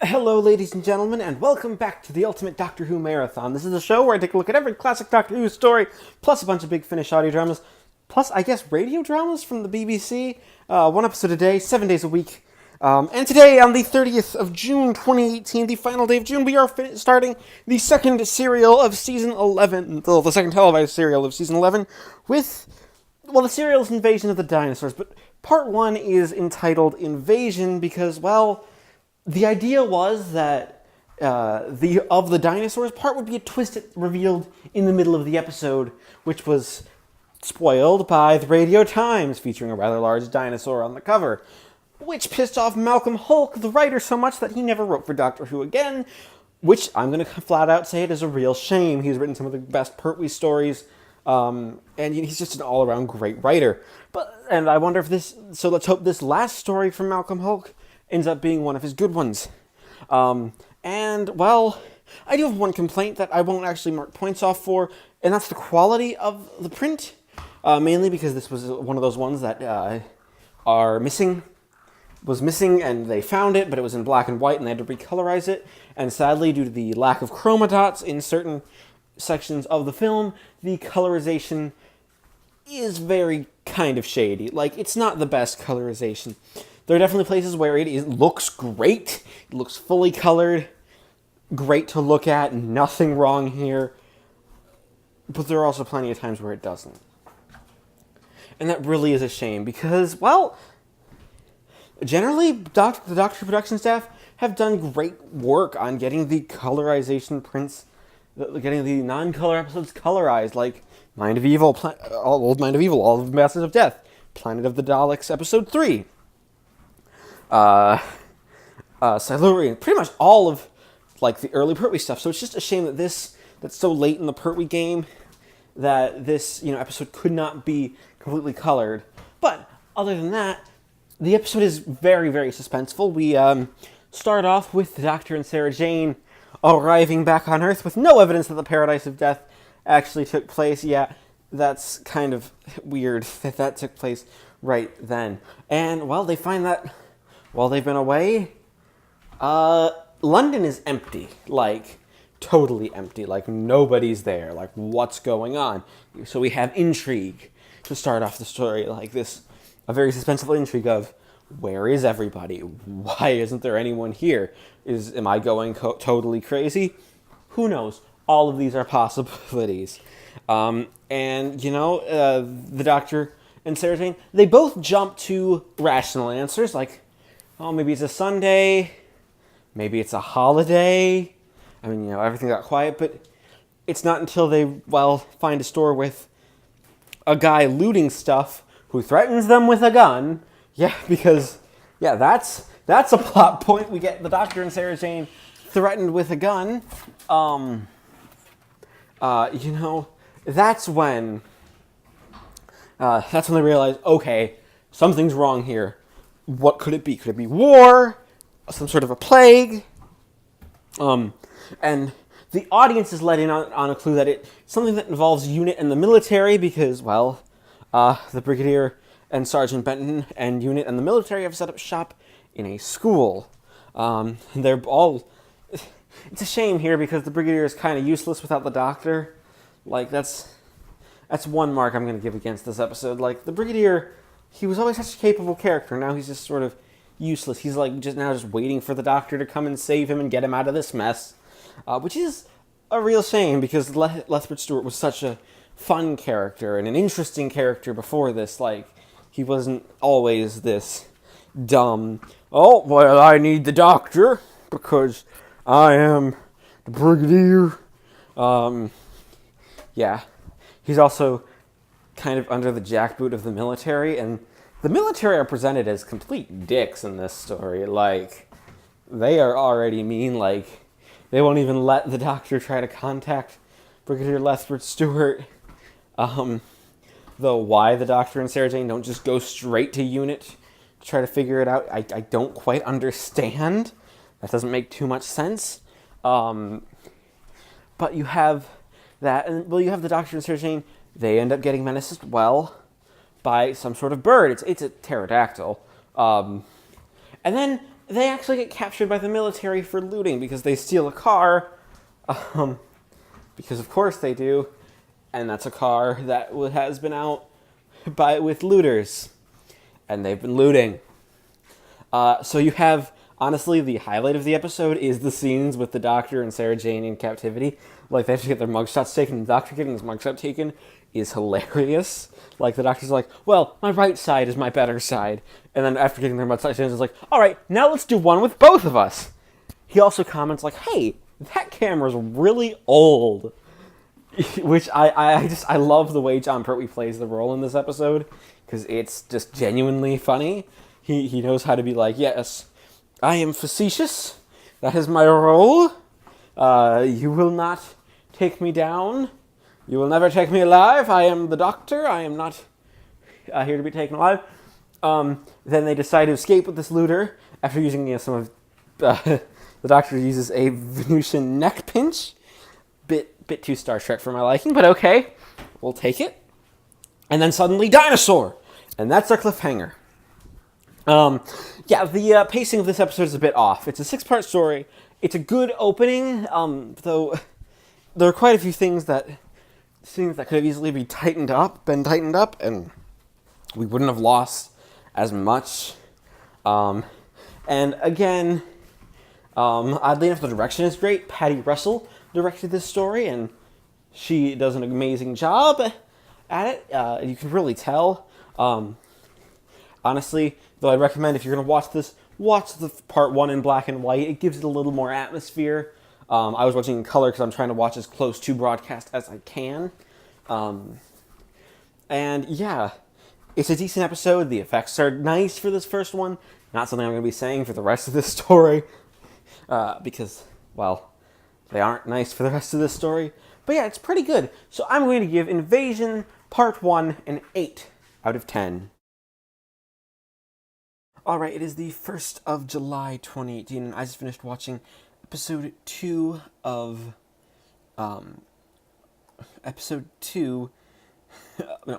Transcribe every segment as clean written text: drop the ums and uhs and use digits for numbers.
Hello, ladies and gentlemen, and welcome back to the Ultimate Doctor Who Marathon. This is a show where I take a look at every classic Doctor Who story, plus a bunch of Big Finish audio dramas, plus, I guess, radio dramas from the BBC. One episode a day, 7 days a week. And today, on the 30th of June, 2018, the final day of June, we are starting the second serial of Season 11, the second televised serial of Season 11, with, well, the serial is Invasion of the Dinosaurs, but Part 1 is entitled Invasion because, well, the idea was that the dinosaurs part would be a twist revealed in the middle of the episode, which was spoiled by the Radio Times, featuring a rather large dinosaur on the cover, which pissed off Malcolm Hulke, the writer, so much that he never wrote for Doctor Who again, which I'm going to flat out say it is a real shame. He's written some of the best Pertwee stories, and he's just an all-around great writer. And I wonder if so let's hope this last story from Malcolm Hulke ends up being one of his good ones. And, well, I do have one complaint that I won't actually mark points off for, and that's the quality of the print, mainly because this was one of those ones that was missing, and they found it, but it was in black and white, and they had to recolorize it, and sadly, due to the lack of chroma dots in certain sections of the film, the colorization is very kind of shady. Like, it's not the best colorization. There are definitely places where it looks great. It looks fully colored. Great to look at. Nothing wrong here. But there are also plenty of times where it doesn't. And that really is a shame because, well, generally, the Doctor production staff have done great work on getting the colorization prints, getting the non-color episodes colorized, like Mind of Evil, Old Mind of Evil, All of the Masters of Death, Planet of the Daleks, Episode 3. Silurian, pretty much all of, like, the early Pertwee stuff. So it's just a shame that that's so late in the Pertwee game that this, episode could not be completely colored. But other than that, the episode is very, very suspenseful. We start off with the Doctor and Sarah Jane arriving back on Earth with no evidence that the Paradise of Death actually took place. Yeah, that's kind of weird that took place right then. And, well, they find that while they've been away, London is empty. Like, totally empty. Like, nobody's there. Like, what's going on? So we have intrigue to start off the story like this. A very suspenseful intrigue of, where is everybody? Why isn't there anyone here? Am I going totally crazy? Who knows? All of these are possibilities. The Doctor and Sarah Jane, they both jump to rational answers, like, oh, maybe it's a Sunday, maybe it's a holiday. I mean, everything got quiet, but it's not until they, find a store with a guy looting stuff who threatens them with a gun. Yeah, because, that's a plot point. We get the Doctor and Sarah Jane threatened with a gun. That's when they realize, okay, something's wrong here. What could it be? Could it be war? Some sort of a plague? And the audience is let in on a clue that it's something that involves UNIT and the military because, the Brigadier and Sergeant Benton and UNIT and the military have set up shop in a school. They're all... It's a shame here because the Brigadier is kind of useless without the Doctor. Like, that's one mark I'm going to give against this episode. Like, the Brigadier, he was always such a capable character. Now he's just sort of useless. He's like just waiting for the Doctor to come and save him and get him out of this mess. Which is a real shame because Lethbridge-Stewart was such a fun character and an interesting character before this. Like, he wasn't always this dumb, oh, well, I need the Doctor because I am the Brigadier. He's also kind of under the jackboot of the military, and the military are presented as complete dicks in this story. Like, they are already mean. Like, they won't even let the Doctor try to contact Brigadier Lethbridge-Stewart. Though why the Doctor and Sarah Jane don't just go straight to UNIT to try to figure it out, I don't quite understand. That doesn't make too much sense. But you have that, and you have the Doctor and Sarah Jane. They end up getting menaced as well by some sort of bird. It's a pterodactyl. And then they actually get captured by the military for looting because they steal a car, because of course they do, and that's a car that has been out with looters, and they've been looting. So you have, honestly, the highlight of the episode is the scenes with the Doctor and Sarah Jane in captivity. Like, they have to get their mugshots taken, and the Doctor getting his mugshot taken is hilarious. Like, the Doctor's like, well, my right side is my better side. And then after getting their mugshots taken, he's like, all right, now let's do one with both of us. He also comments like, hey, that camera's really old. Which I love the way John Pertwee plays the role in this episode, because it's just genuinely funny. He knows how to be like, yes, I am facetious. That is my role. You will not take me down. You will never take me alive. I am the Doctor. I am not here to be taken alive. Then they decide to escape with this looter after using some of... the Doctor uses a Venusian neck pinch. Bit too Star Trek for my liking, but okay. We'll take it. And then suddenly, dinosaur! And that's our cliffhanger. The pacing of this episode is a bit off. It's a 6-part story. It's a good opening, though there are quite a few things that could have easily been tightened up, and we wouldn't have lost as much. And again, oddly enough, the direction is great. Patty Russell directed this story, and she does an amazing job at it. You can really tell. Honestly, though, I'd recommend if you're going to watch this, watch the part 1 in black and white. It gives it a little more atmosphere. I was watching in color because I'm trying to watch as close to broadcast as I can. And yeah, it's a decent episode. The effects are nice for this first one. Not something I'm going to be saying for the rest of this story. Because, well, they aren't nice for the rest of this story. But yeah, it's pretty good. So I'm going to give Invasion Part 1 an 8 out of 10. Alright, it is the 1st of July 2018, and I just finished watching episode 2 of...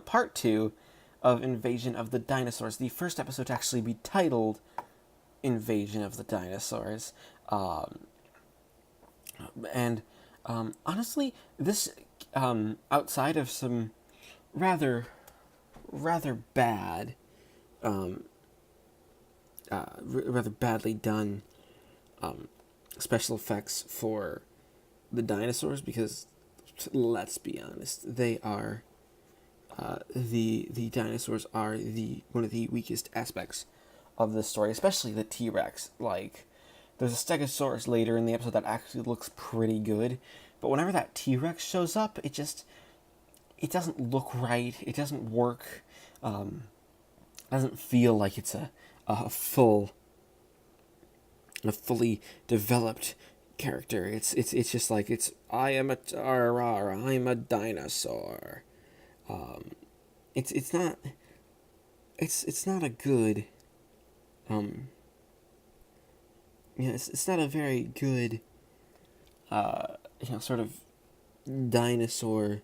part 2 of Invasion of the Dinosaurs. The first episode to actually be titled Invasion of the Dinosaurs. Honestly, this, outside of some rather bad, rather badly done special effects for the dinosaurs, because let's be honest, they are the dinosaurs are one of the weakest aspects of this story, especially the T-Rex. Like, there's a Stegosaurus later in the episode that actually looks pretty good, but whenever that T-Rex shows up, it doesn't look right. It doesn't work. Doesn't feel like it's a fully developed character. It's just like I'm a dinosaur. It's not a good it's not a very good sort of dinosaur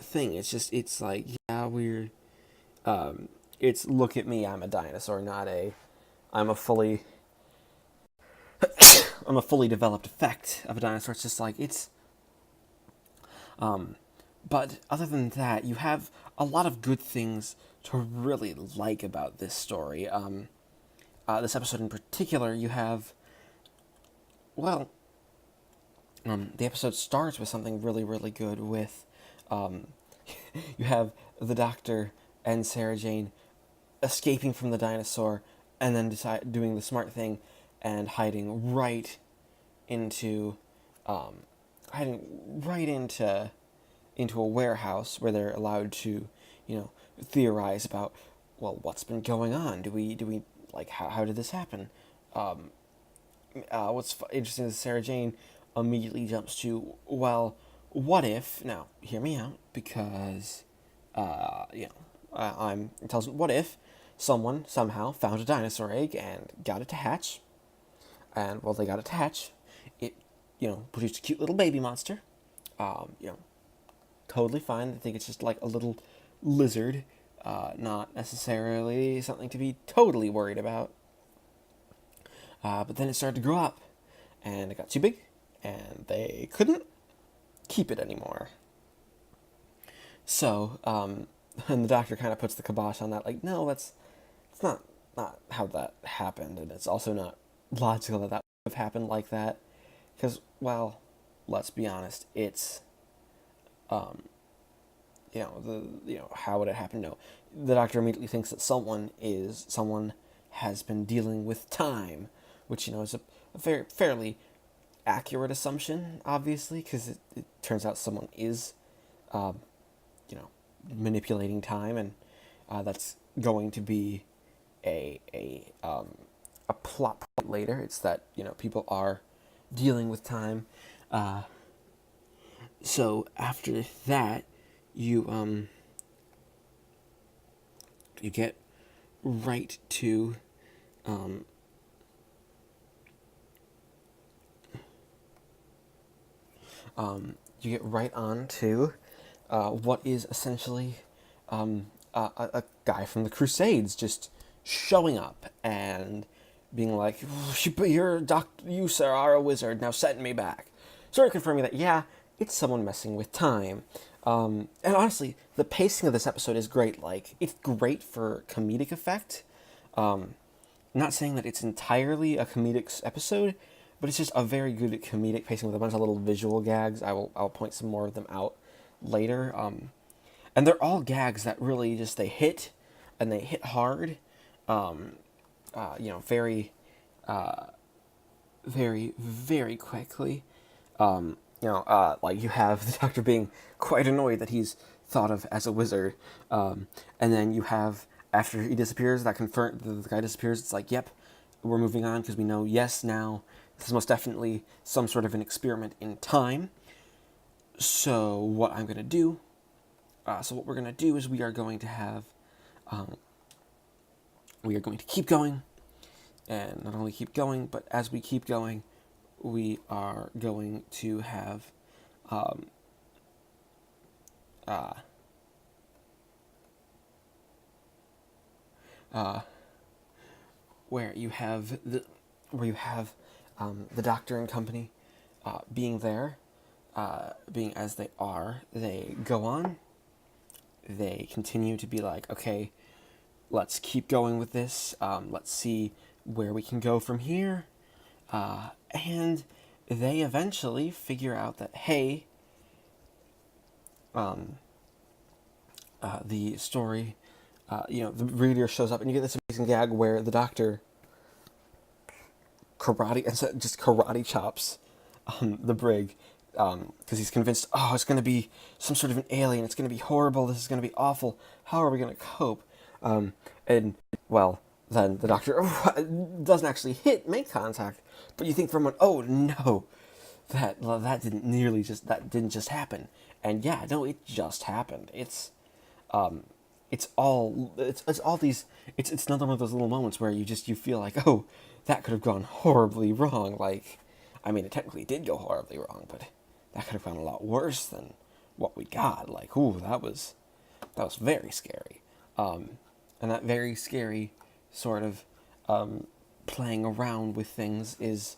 thing. It's like, yeah, we're it's look at me, I'm a dinosaur, not I'm a fully developed effect of a dinosaur. It's just like, but other than that, you have a lot of good things to really like about this story. This episode in particular, you have, the episode starts with something really, really good with, you have the Doctor and Sarah Jane escaping from the dinosaur, and then doing the smart thing and hiding right into a warehouse where they're allowed to, theorize about, well, what's been going on? Do we like, how did this happen? What's interesting is Sarah Jane immediately jumps to, well, what if? Now, hear me out, because it tells me, what if someone somehow found a dinosaur egg and got it to hatch, and while they got it to hatch, it, produced a cute little baby monster. Totally fine. I think it's just like a little lizard, not necessarily something to be totally worried about. But then it started to grow up, and it got too big, and they couldn't keep it anymore. So, and the doctor kind of puts the kibosh on that, like, no, it's not how that happened, and it's also not logical that would have happened like that, because, well, let's be honest, it's, how would it happen? No, the doctor immediately thinks that someone has been dealing with time, which, is a very fairly accurate assumption, obviously, because it turns out someone is, manipulating time, and that's going to be a plot point later. It's that people are dealing with time. So after that, you get right to you get right on to what is essentially a guy from the Crusades just showing up and being like, you sir are a wizard, now send me back. Sort of confirming that, yeah, it's someone messing with time. And honestly, the pacing of this episode is great. Like, it's great for comedic effect. Not saying that it's entirely a comedic episode, but it's just a very good comedic pacing with a bunch of little visual gags. I'll point some more of them out later. And they're all gags that really just, they hit, and they hit hard. Very, very, very quickly. Like you have the doctor being quite annoyed that he's thought of as a wizard. And then you have, after he disappears, the guy disappears, it's like, yep, we're moving on because we know, yes, now this is most definitely some sort of an experiment in time. So what we're going to do is we are going to keep going, and not only keep going, but as we keep going, we are going to have where you have the doctor and company being there, being as they are. They go on. They continue to be like, okay, let's keep going with this. Let's see where we can go from here. And they eventually figure out that, hey, the story, the Brigadier shows up, and you get this amazing gag where the doctor karate chops the brig, because he's convinced, it's going to be some sort of an alien, it's going to be horrible, this is going to be awful, how are we going to cope? And, well, then the doctor doesn't actually make contact, but you think for a moment, oh no, that didn't just happen. And yeah, no, it just happened. It's another one of those little moments where you feel like, oh, that could have gone horribly wrong. Like, I mean, it technically did go horribly wrong, but that could have gone a lot worse than what we got. Like, ooh, that was very scary. And that very scary sort of playing around with things is,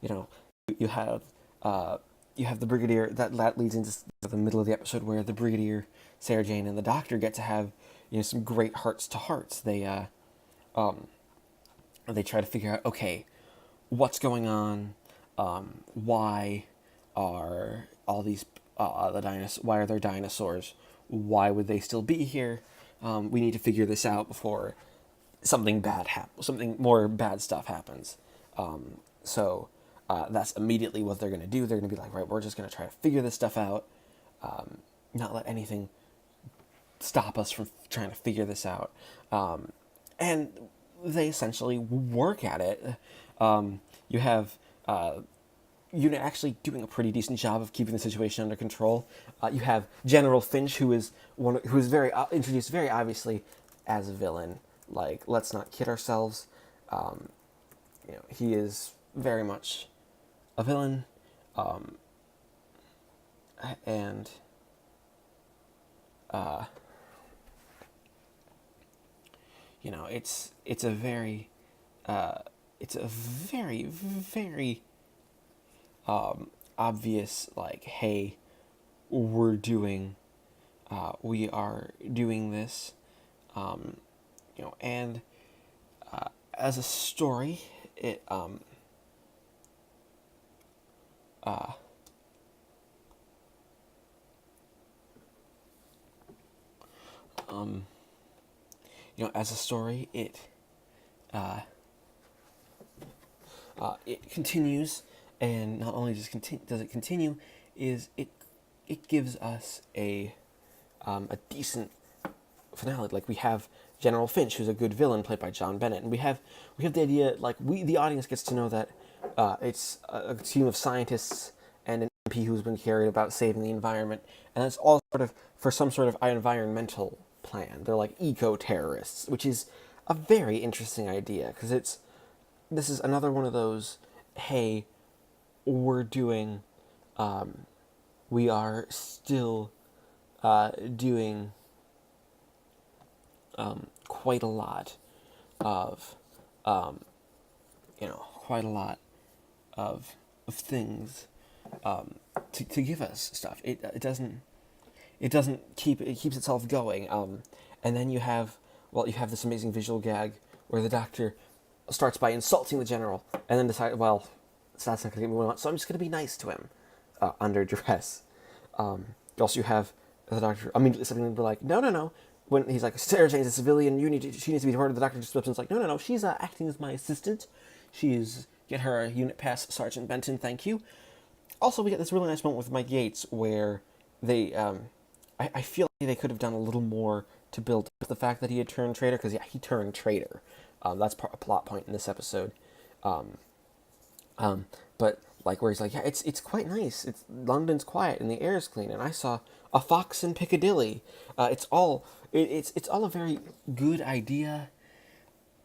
you have the Brigadier, that leads into the middle of the episode where the Brigadier, Sarah Jane, and the Doctor get to have some great hearts to hearts. They try to figure out, okay, what's going on? Why are all these why are there dinosaurs? Why would they still be here? We need to figure this out before something more bad stuff happens. So that's immediately what they're going to do. They're going to be like, right, we're just going to try to figure this stuff out, not let anything stop us from trying to figure this out. And they essentially work at it. You have unit actually doing a pretty decent job of keeping the situation under control. You have General Finch, who is very introduced very obviously as a villain. Like, let's not kid ourselves. He is very much a villain, and it's a very it's a very, very obvious, like, hey, we are doing this, and as a story, it as a story, it continues, and not only does it continue, is it gives us a decent finale. Like, we have General Finch, who's a good villain, played by John Bennett, and we have the idea, like, the audience gets to know that it's a team of scientists and an MP who's been carried about saving the environment, and that's all sort of for some sort of environmental plan. They're like eco-terrorists, which is a very interesting idea, because this is another one of those, hey, we are still doing quite a lot of things to give us stuff. It keeps itself going. And then you have this amazing visual gag where the Doctor starts by insulting the General, and then decides, well, so that's not going to get me what I want, so I'm just going to be nice to him under duress. Also, you have the Doctor immediately stepping in and be like, no. When he's like, Sarah Jane's a civilian, she needs to be part of the Doctor. Just flips and is like, no, she's acting as my assistant. Get her a unit pass, Sergeant Benton, thank you. Also, we get this really nice moment with Mike Yates where they, I feel like they could have done a little more to build up the fact that he had turned traitor, because he turned traitor. That's a plot point in this episode. But like where he's like, yeah, it's quite nice. London's quiet and the air's clean, and I saw a fox in Piccadilly. It's all a very good idea,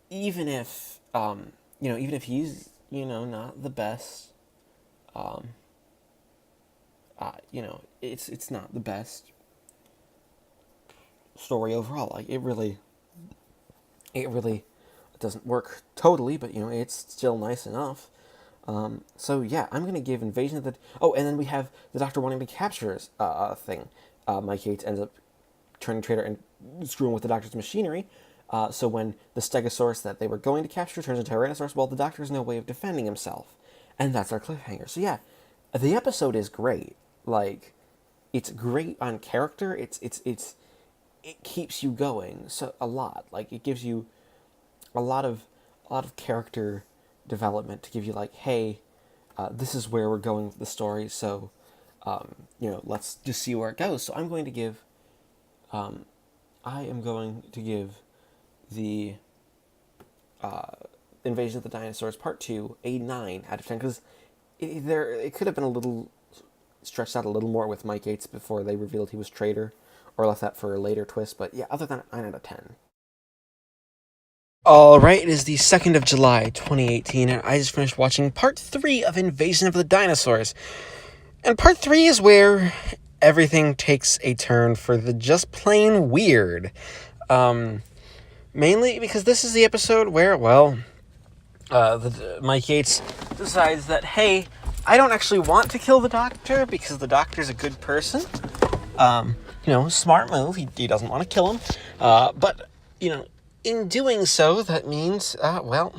even if he's not the best. It's not the best story overall. Like, it really doesn't work totally, but it's still nice enough. So yeah, I'm gonna give Invasion of the... Oh, and then we have the Doctor wanting to capture thing. Mike Yates ends up turning traitor and screwing with the Doctor's machinery. So when the Stegosaurus that they were going to capture turns into Tyrannosaurus, well, the Doctor has no way of defending himself, and that's our cliffhanger. So yeah, the episode is great. Like, it's great on character. It keeps you going a lot. Like, it gives you a lot of character development to give you, like, hey, this is where we're going with the story, so let's just see where it goes. So I am going to give the Invasion of the Dinosaurs Part 2 a 9 out of 10, because it could have been a little stretched out a little more with Mike Yates before they revealed he was traitor, or left that for a later twist, but yeah, other than that, 9 out of 10. Alright, it is the 2nd of July, 2018, and I just finished watching Part 3 of Invasion of the Dinosaurs. And Part 3 is where everything takes a turn for the just plain weird. Mainly because this is the episode where, Mike Yates decides that, hey, I don't actually want to kill the Doctor because the Doctor's a good person. Smart move. He doesn't want to kill him. But in doing so, that means, the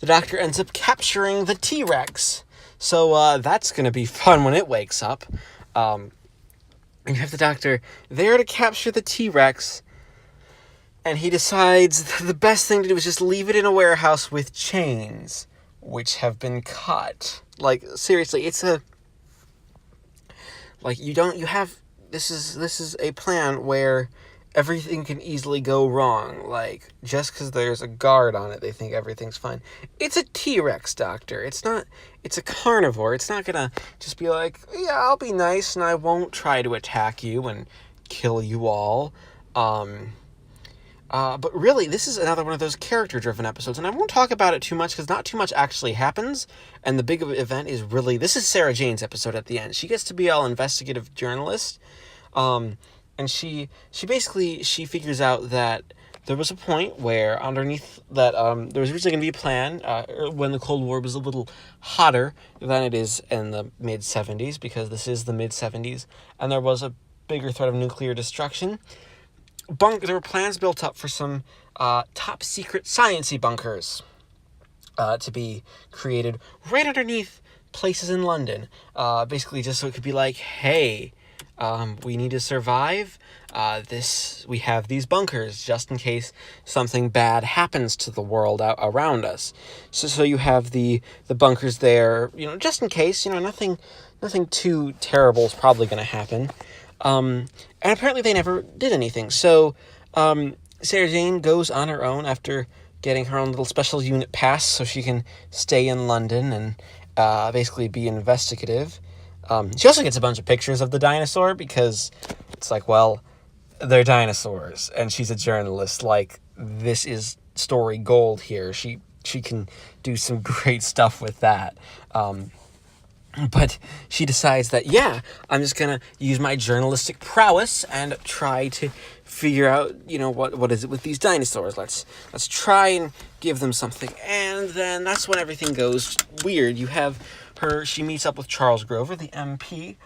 Doctor ends up capturing the T-Rex. So that's going to be fun when it wakes up. And you have the Doctor there to capture the T-Rex, and he decides that the best thing to do is just leave it in a warehouse with chains, which have been cut. Like, seriously, this is a plan where everything can easily go wrong. Like, just because there's a guard on it, they think everything's fine. It's a T-Rex, Doctor. It's a carnivore. It's not gonna just be like, yeah, I'll be nice and I won't try to attack you and kill you all. But really, this is another one of those character-driven episodes, and I won't talk about it too much because not too much actually happens, and the big event is really... This is Sarah Jane's episode at the end. She gets to be all investigative journalist, and she figures out that there was a point where underneath that, there was originally going to be a plan, when the Cold War was a little hotter than it is in the mid-70s, because this is the mid-70s, and there was a bigger threat of nuclear destruction. There were plans built up for some top-secret sciencey bunkers to be created right underneath places in London. Basically, just so it could be like, hey, we need to survive. We have these bunkers just in case something bad happens to the world around us. So you have the bunkers there, just in case. Nothing too terrible is probably going to happen. And apparently they never did anything. So Sarah Jane goes on her own after getting her own little special unit pass so she can stay in London and basically be investigative. She also gets a bunch of pictures of the dinosaur because it's like, well, they're dinosaurs, and she's a journalist. Like, this is story gold here. She can do some great stuff with that. But she decides that, yeah, I'm just going to use my journalistic prowess and try to figure out, what is it with these dinosaurs. Let's try and give them something. And then that's when everything goes weird. You have she meets up with Charles Grover, the MP,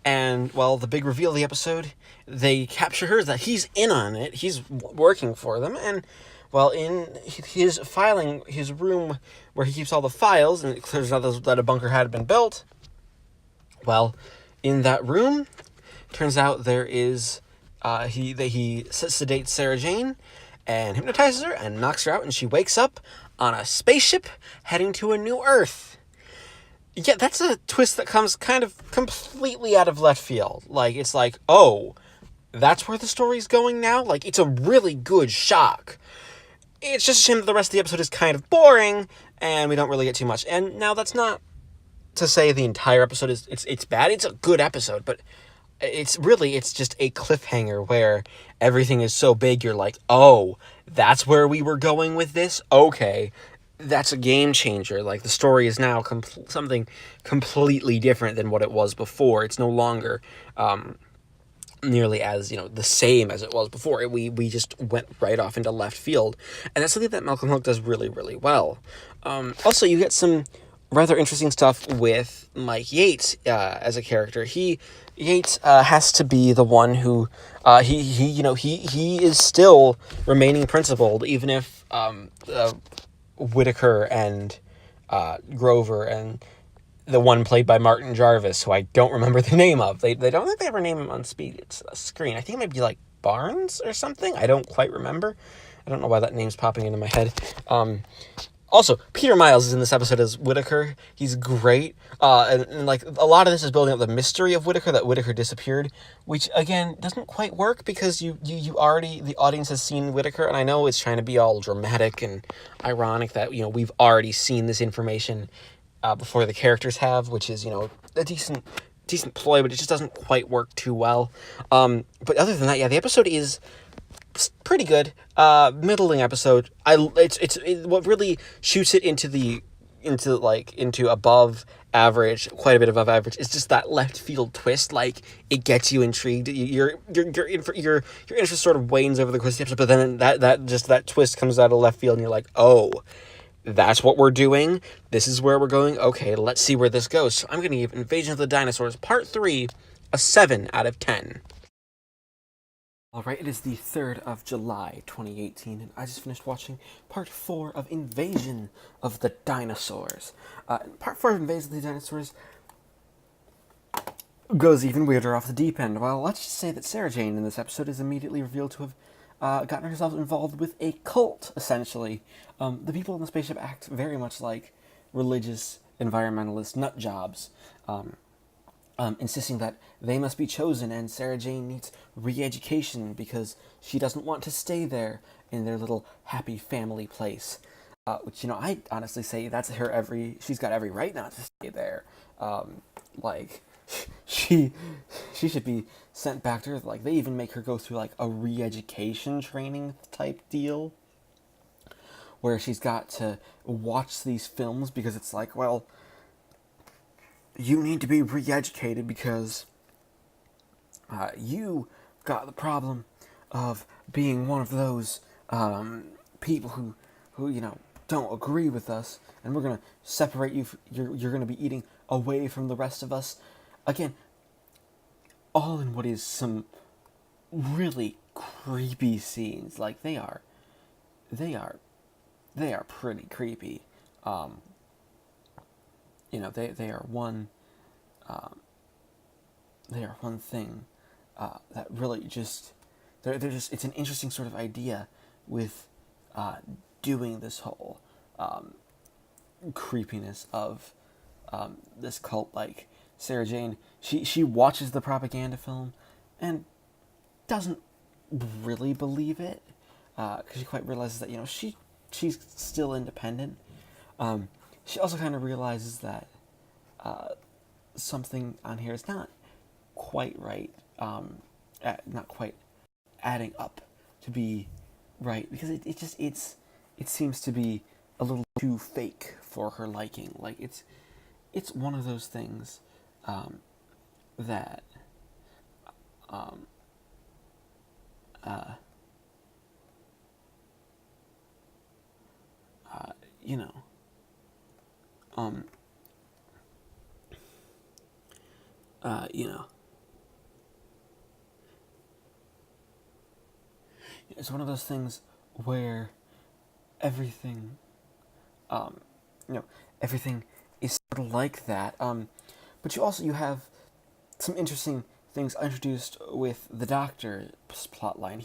and, well, the big reveal of the episode, they capture her, that he's in on it, he's working for them, and, well, in his room where he keeps all the files, and it clears out that a bunker had been built, well, in that room, turns out there is, he sedates Sarah Jane, and hypnotizes her, and knocks her out, and she wakes up on a spaceship heading to a new Earth. Yeah, that's a twist that comes kind of completely out of left field. Like, it's like, oh, that's where the story's going now? Like, it's a really good shock. It's just a shame that the rest of the episode is kind of boring, and we don't really get too much. And now that's not to say the entire episode it's bad. It's a good episode, but it's just a cliffhanger where everything is so big, you're like, oh, that's where we were going with this? Okay. That's a game changer. Like, the story is now something completely different than what it was before. It's no longer nearly as, the same as it was before. We just went right off into left field. And that's something that Malcolm Hook does really, really well. Also, you get some rather interesting stuff with Mike Yates as a character. Yates has to be the one who he is still remaining principled, even if Whitaker and Grover and the one played by Martin Jarvis, who I don't remember the name of. They don't think they ever name him on screen. I think it might be like Barnes or something. I don't quite remember. I don't know why that name's popping into my head. Also, Peter Miles is in this episode as Whitaker. He's great. And like, a lot of this is building up the mystery of Whitaker, that Whitaker disappeared, which, again, doesn't quite work because you already, the audience has seen Whitaker, and I know it's trying to be all dramatic and ironic that, we've already seen this information before the characters have, which is, a decent ploy, but it just doesn't quite work too well. But other than that, yeah, the episode is pretty good, middling episode. What really shoots it into above average, quite a bit above average, is just that left field twist. Like, it gets you intrigued. Your interest sort of wanes over the course of the episode, but then that twist comes out of left field, and you're like, oh, that's what we're doing. This is where we're going. Okay, let's see where this goes. So I'm going to give Invasion of the Dinosaurs Part 3 a 7 out of 10. Alright, it is the 3rd of July, 2018, and I just finished watching Part 4 of Invasion of the Dinosaurs. Part 4 of Invasion of the Dinosaurs goes even weirder off the deep end. Well, let's just say that Sarah Jane in this episode is immediately revealed to have gotten herself involved with a cult, essentially. The people in the spaceship act very much like religious environmentalist nut jobs. Insisting that they must be chosen, and Sarah Jane needs re-education because she doesn't want to stay there in their little happy family place. Which, I honestly say that's she's got every right not to stay there. She should be sent back to Earth. Like, they even make her go through, like, a re-education training type deal, where she's got to watch these films because it's like, well, you need to be re-educated because you got the problem of being one of those people who don't agree with us, and we're gonna separate you. You're gonna be eating away from the rest of us. Again, all in what is some really creepy scenes. Like they are pretty creepy. They are one. They are one thing that really just they're just it's an interesting sort of idea with doing this whole creepiness of this cult. Like Sarah Jane, she watches the propaganda film and doesn't really believe it because she quite realizes that she's still independent. She also kind of realizes that something on here is not quite right, not quite adding up to be right, because it seems to be a little too fake for her liking. Like it's one of those things that you know you know it's one of those things where everything everything is sort of like that, but you have some interesting things introduced with the Doctor's plotline.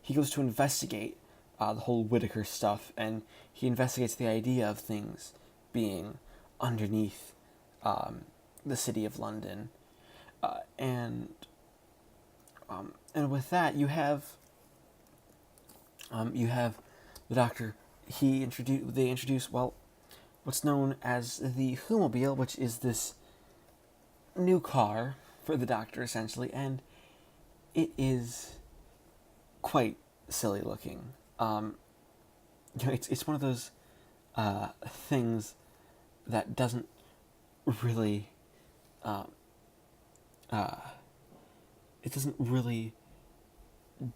He goes to investigate the whole Whittaker stuff, and he investigates the idea of things being underneath the city of London, and with that you have the Doctor. They introduce what's known as the Whomobile, which is this new car for the Doctor essentially, and it is quite silly looking. It's one of those things that doesn't really it doesn't really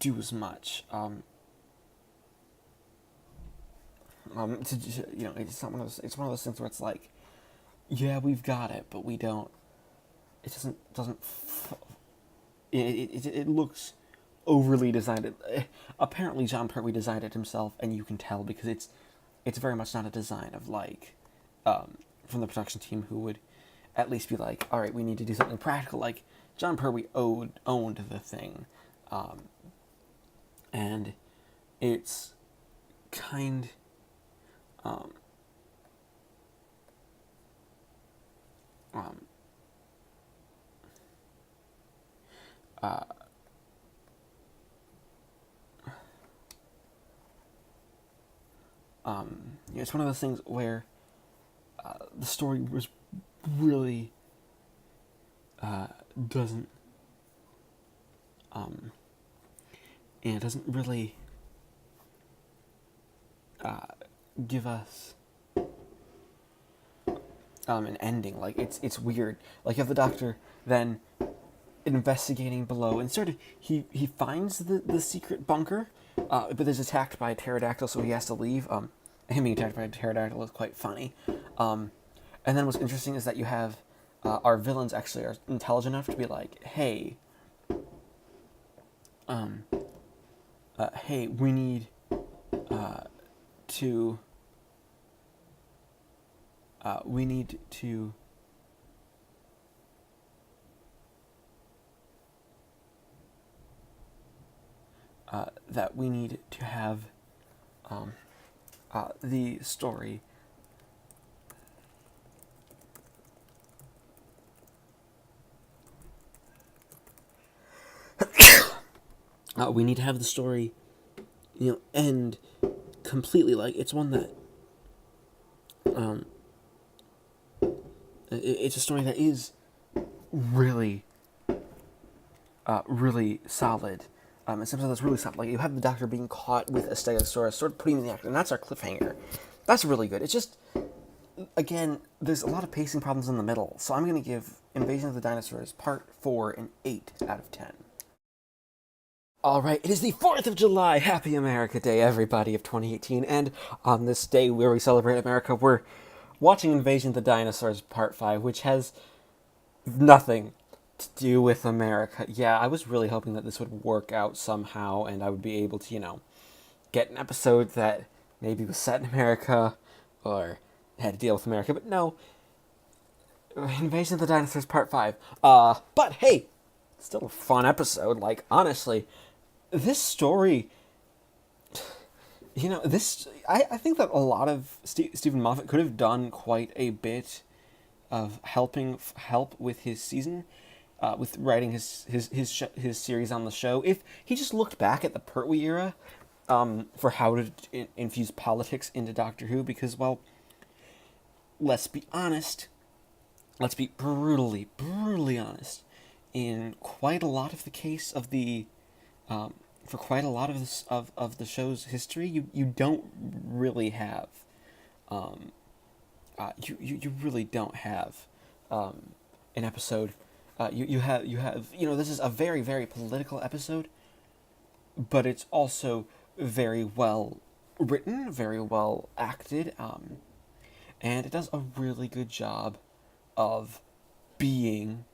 do as much. It's not one of those. It's one of those things where it's like, yeah, we've got it, but we don't. It doesn't. It looks overly designed. Apparently, John Pertwee designed it himself, and you can tell because it's very much not a design of from the production team who would at least be like, all right, we need to do something practical. Like John Pertwee owned the thing, and it's kind. It's one of those things where the story was really doesn't and it doesn't really give us an ending. Like it's weird. Like you have the Doctor then investigating below, and sort of he finds the secret bunker, but is attacked by a pterodactyl, so he has to leave. Him being attacked by a pterodactyl is quite funny. And then what's interesting is that you have our villains actually are intelligent enough to be like, hey, we need to that we need to have the story we need to have the story end completely. Like it's one that it's a story that is really really solid. And sometimes that's really solid. Like you have the Doctor being caught with a Stegosaurus, sort of putting him in the act, and that's our cliffhanger. That's really good. It's just, again, there's a lot of pacing problems in the middle, so I'm going to give Invasion of the Dinosaurs Part 4 an 8 out of 10. All right, it is the 4th of July. Happy America Day, everybody, of 2018. And on this day where we celebrate America, we're watching Invasion of the Dinosaurs Part 5, which has nothing to do with America. Yeah, I was really hoping that this would work out somehow and I would be able to, get an episode that maybe was set in America or had to deal with America. But no, Invasion of the Dinosaurs Part 5. But hey, still a fun episode. Like, honestly, this story, I think that a lot of Stephen Moffat could have done quite a bit of help with his season, with writing his series on the show. If he just looked back at the Pertwee era, for how to infuse politics into Doctor Who, because, well, let's be honest, let's be brutally honest. In quite a lot of the case of the, for quite a lot of this of the show's history, you don't really have, you really don't have, an episode. You have this is a very political episode, but it's also very well written, very well acted, and it does a really good job of being,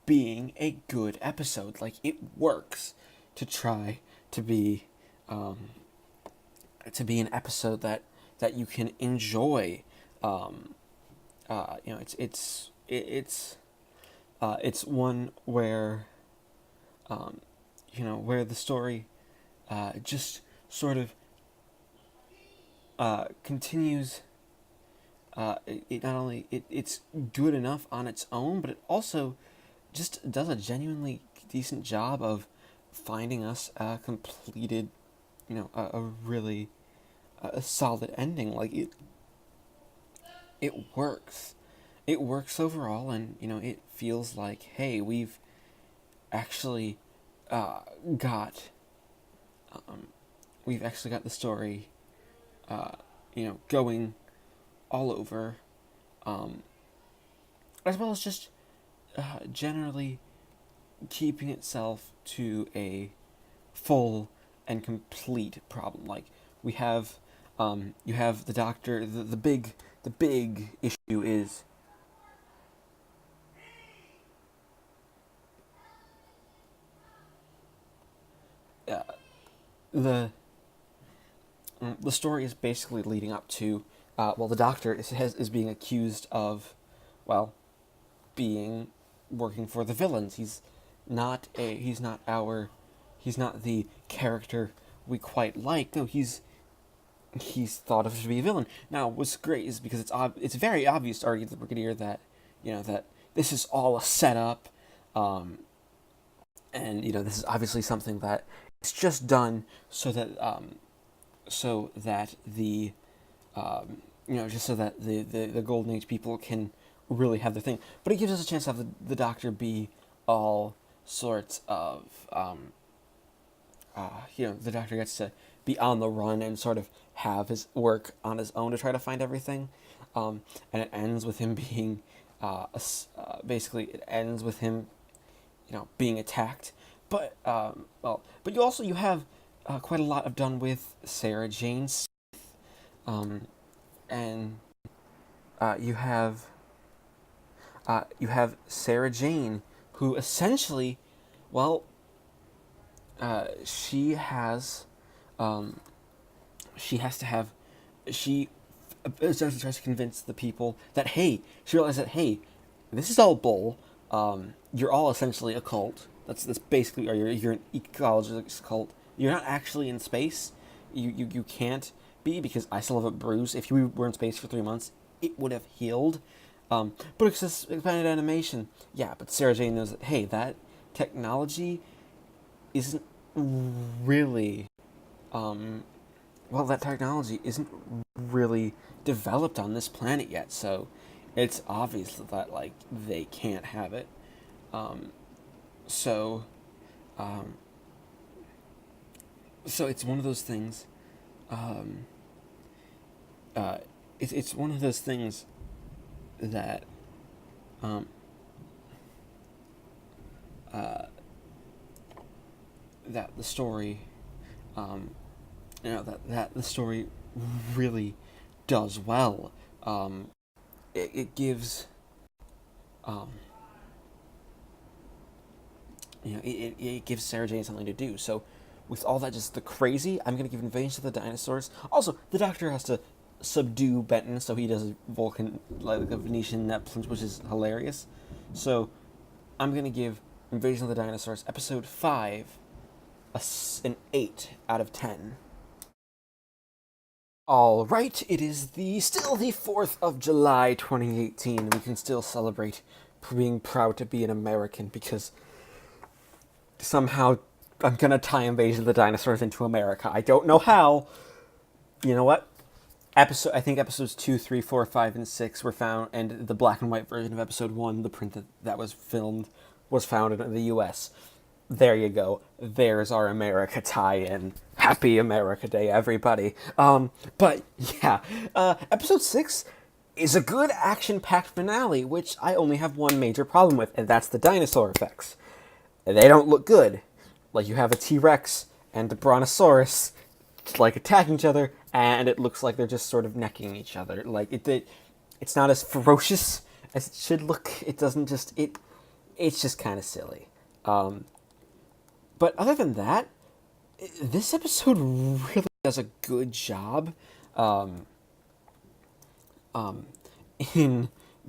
being a good episode. Like, it works to try to be an episode that you can enjoy. It's one where, where the story just sort of continues. It not only it's good enough on its own, but it also just does a genuinely decent job of finding us a completed, a really a solid ending. Like, it works. It works overall, and it feels like, hey, we've actually got the story, going all over, as well as just generally keeping itself to a full and complete problem. Like, we have, you have the Doctor. The big issue is the story is basically leading up to, the Doctor is being accused of, well, working for the villains. He's not the character we quite like. No, he's thought of to be a villain. Now, what's great is because it's very obvious already to the Brigadier that, that this is all a setup, and this is obviously something that it's just done so that the just so that the Golden Age people can really have their thing. But it gives us a chance to have the Doctor be all sorts of, the Doctor gets to be on the run and sort of have his work on his own to try to find everything. And it ends with him being, basically it ends with him, being attacked. But, but you have quite a lot of done with Sarah Jane Smith, and you have Sarah Jane, who essentially, well, she essentially tries to convince the people that, hey, she realizes that, hey, this is all bull. You're all essentially a cult. That's basically, or you're an ecologist cult. You're not actually in space. You can't be, because I still have a bruise. If you were in space for 3 months, it would have healed. But it's just expanded animation. Yeah, but Sarah Jane knows that, hey, that technology isn't really, that technology isn't really developed on this planet yet, so it's obvious that, like, they can't have it. So it's one of those things, it's one of those things that, that the story, that the story really does well. It gives, um, it gives Sarah Jane something to do. So, with all that, just the crazy, I'm gonna give Invasion of the Dinosaurs. Also, the Doctor has to subdue Benton, so he does a Vulcan, like a Venetian net plunge, which is hilarious. So, I'm gonna give Invasion of the Dinosaurs episode 5 an 8 out of 10. All right, it is still the 4th of July 2018, and we can still celebrate being proud to be an American, because somehow I'm gonna tie Invasion of the Dinosaurs into America. I don't know how. You know what? I think episodes 2, 3, 4, 5, and 6 were found, and the black and white version of episode 1, the print that was filmed, was found in the US. There you go. There's our America tie-in. Happy America Day, everybody. But yeah, episode 6 is a good action-packed finale, which I only have one major problem with, and that's the dinosaur effects. They don't look good. Like, you have a T-Rex and a Brontosaurus, like, attacking each other, and it looks like they're just sort of necking each other. Like, it's not as ferocious as it should look. It doesn't just, it's just kind of silly. But other than that, this episode really does a good job in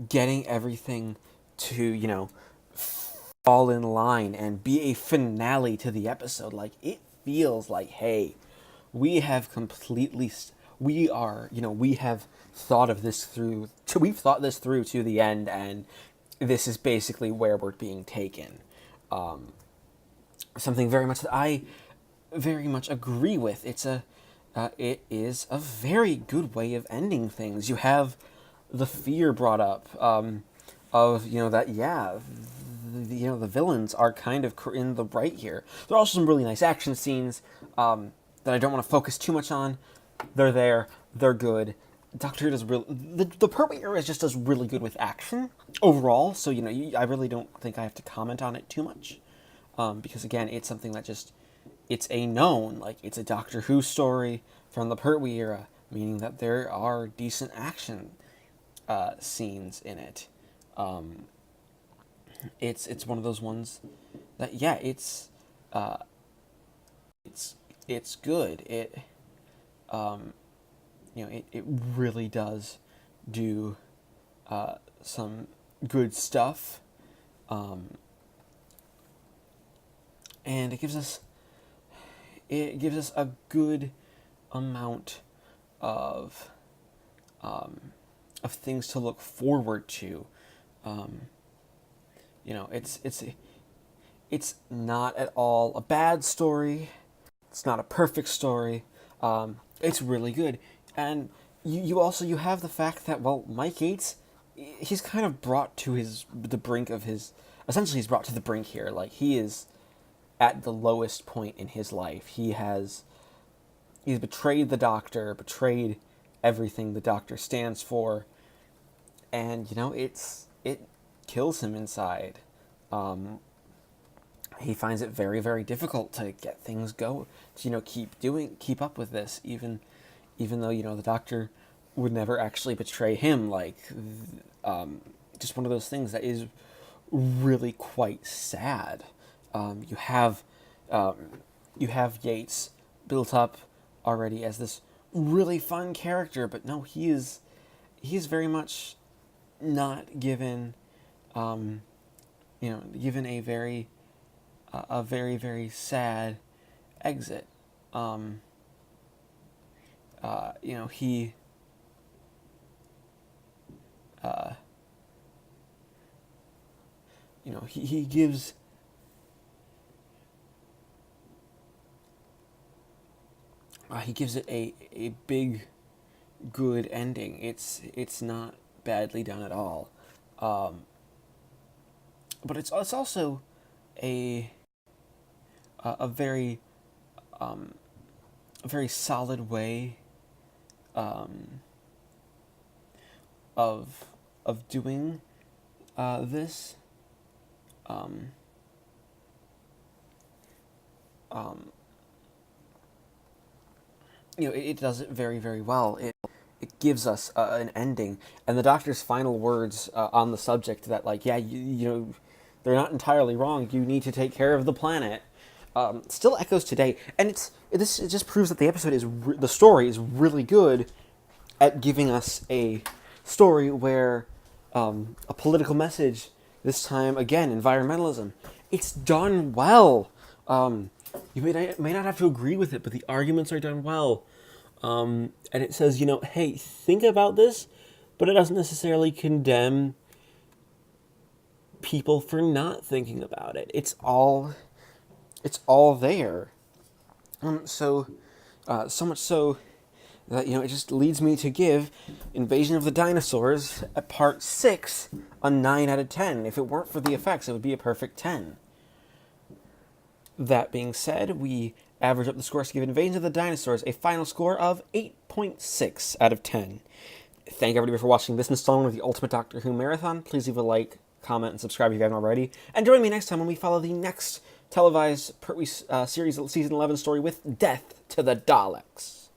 getting everything to, fall in line and be a finale to the episode. Like, it feels like, hey, we have we have thought of this through, we've thought this through to the end, and this is basically where we're being taken. Something very much that I very much agree with. It is a very good way of ending things. You have the fear brought up, of, the villains are kind of in the right here. There are also some really nice action scenes, that I don't want to focus too much on. They're there. They're good. Doctor Who does the Pertwee era just does really good with action overall. So I really don't think I have to comment on it too much, because again, it's something that it's a known, like, it's a Doctor Who story from the Pertwee era, meaning that there are decent action scenes in it. It's one of those ones that, yeah, it's good. It really does do some good stuff, and it gives us a good amount of things to look forward to. It's not at all a bad story. It's not a perfect story. It's really good. And you have the fact that, well, Mike Yates, he's kind of brought to the brink of his, essentially he's brought to the brink here. Like, he is at the lowest point in his life. He's betrayed the Doctor, betrayed everything the Doctor stands for, and it kills him inside. He finds it very, very difficult to get things go, to keep up with this, even though the Doctor would never actually betray him. Like, just one of those things that is really quite sad. You have Yates built up already as this really fun character, but no, he is very much not given given a very very sad exit. He gives it a big good ending. It's not badly done at all, but it's also a very solid way of doing this. it does it very, very well. It gives us an ending, and the Doctor's final words on the subject that, like, yeah, they're not entirely wrong. You need to take care of the planet. Still echoes today, and it just proves that the story is really good at giving us a story where a political message, this time again environmentalism, it's done well. You may not have to agree with it, but the arguments are done well. And it says, hey, think about this, but it doesn't necessarily condemn people for not thinking about it. It's all there. So much so that, it just leads me to give Invasion of the Dinosaurs at part 6 a 9 out of 10. If it weren't for the effects, it would be a perfect 10. That being said, we average up the scores to give Invasion of the Dinosaurs a final score of 8.6 out of 10. Thank everybody for watching this installment of the Ultimate Doctor Who Marathon. Please leave a like, comment, and subscribe if you haven't already. And join me next time when we follow the next televised series Season 11 story with Death to the Daleks.